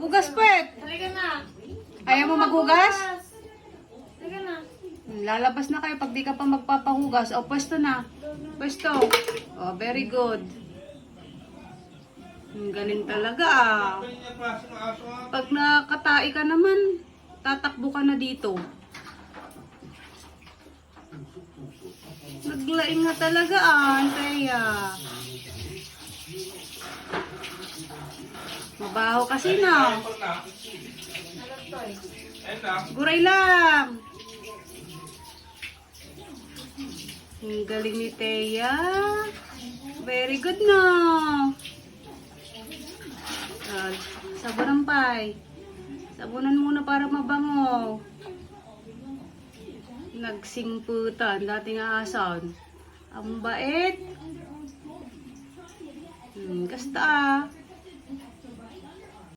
Hugas, Pet. Halika na. Ayaw mo maghugas? Halika na. Lalabas na kayo pag di ka pa magpapahugas. O, pwesto na. Pwesto. Oh, very good. Ang galing talaga ah. Pag nakatai ka naman, tatakbo ka na dito. Naglaing nga talaga ah, Kaya. Mabaho kasi na. Guray lang. Ang galing ni Thea. Very good na. Sabunan pay. Sabunan muna para mabango. Nagsimputan, dating ahason. Ang bait. Kasta ah.